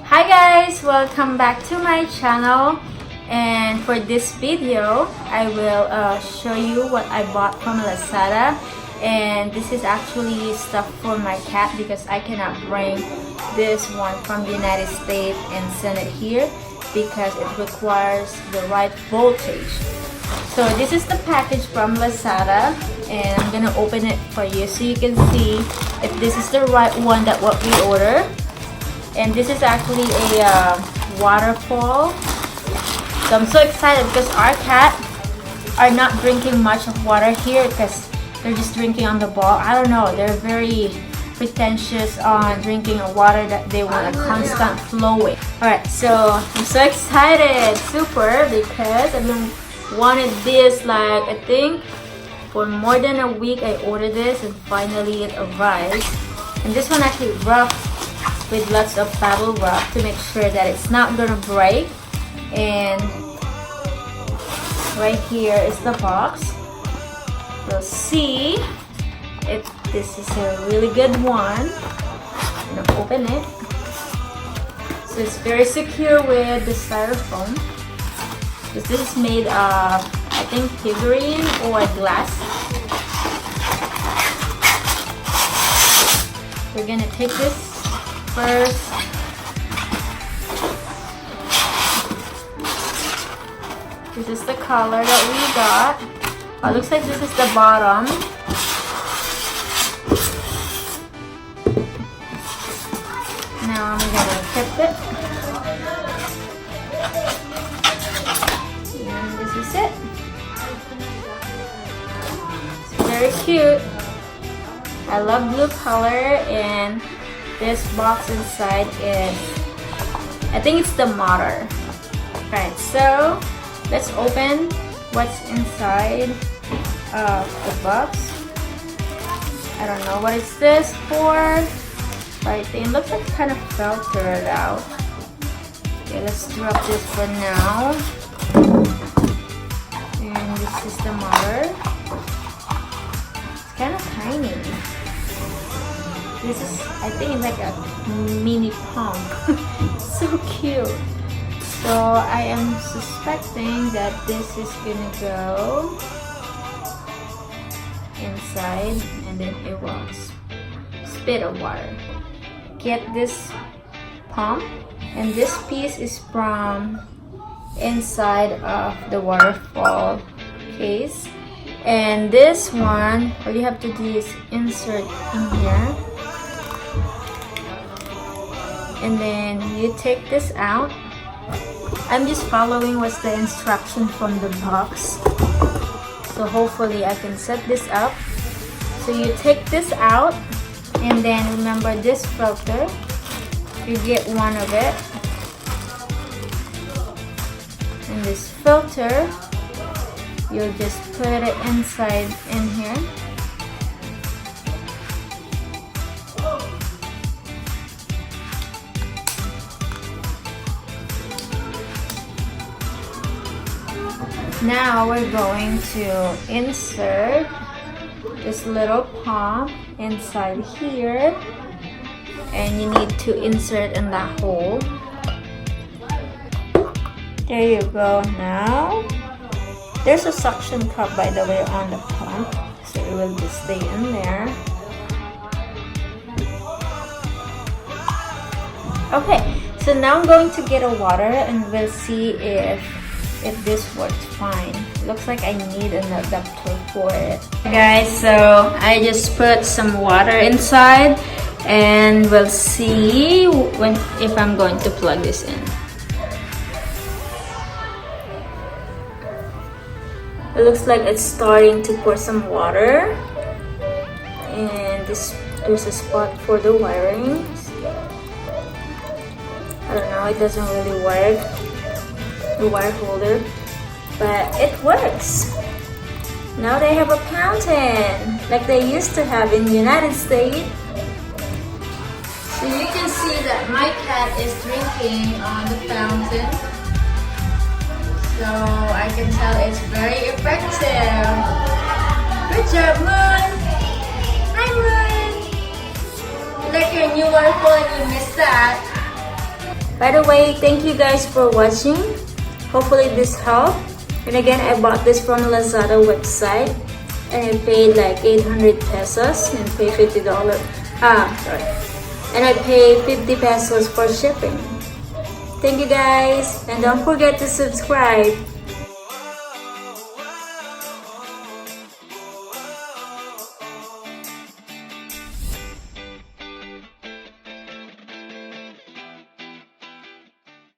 Hi guys, welcome back to my channel, and for this video I will show you what I bought from Lazada. And this is actually stuff for my cat because I cannot bring this one from the United States and send it here because it requires the right voltage. So this is the package from Lazada, and I'm gonna open it for you so you can see if this is the right one that what we ordered. And this is actually a waterfall. So I'm so excited because our cat are not drinking much of water here because they're just drinking on the ball. I don't know, they're very pretentious on drinking a water that they want a constant flowing. Alright, so I'm so excited, super, because I've been wanted this like I think for more than a week. I ordered this and finally it arrived. And this one actually wrapped with lots of bubble wrap to make sure that it's not gonna break. And right here is the box. We'll see if this is a really good one. I'm gonna open it. So it's very secure with the styrofoam. This is made of, I think, figurine or glass. We're gonna take this first. This is the color that we got. Oh, looks like this is the bottom. Now I'm gonna tip it. And this is it. It's very cute. I love blue color, and this box inside is, I think it's the motor. Right, so let's open what's inside of the box. I don't know what is this for, but it looks like kind of filtered out. Okay, let's drop this for now. And this is the motor. It's kind of tiny. This is, I think it's like a mini pump. So cute. So I am suspecting that this is gonna go inside and then it will spit of water. Get this pump, and this piece is from inside of the waterfall case. And this one, all you have to do is insert in here. And then you take this out. I'm just following what's the instruction from the box. So hopefully I can set this up. So you take this out, and then remember this filter. You get one of it. And this filter, you'll just put it inside in here. Now we're going to insert this little pump inside here, and you need to insert in that hole. There you go. Now there's a suction cup, by the way, on the pump, so it will just stay in there. Okay, so now I'm going to get a water and we'll see if this works fine. Looks like I need an adapter for it. Guys, so I just put some water inside, and we'll see if I'm going to plug this in. It looks like it's starting to pour some water, and there's a spot for the wiring. I don't know, it doesn't really work, the wire holder, but it works. Now they have a fountain like they used to have in the United States. So you can see that my cat is drinking on the fountain. So I can tell it's very effective. Good job, Moon! Hi, Moon! You like your new waterfall and you missed that. By the way, thank you guys for watching. Hopefully this helped. And again, I bought this from Lazada website and I paid like 800 pesos and paid $50. Sorry. And I paid 50 pesos for shipping. Thank you guys, and don't forget to subscribe.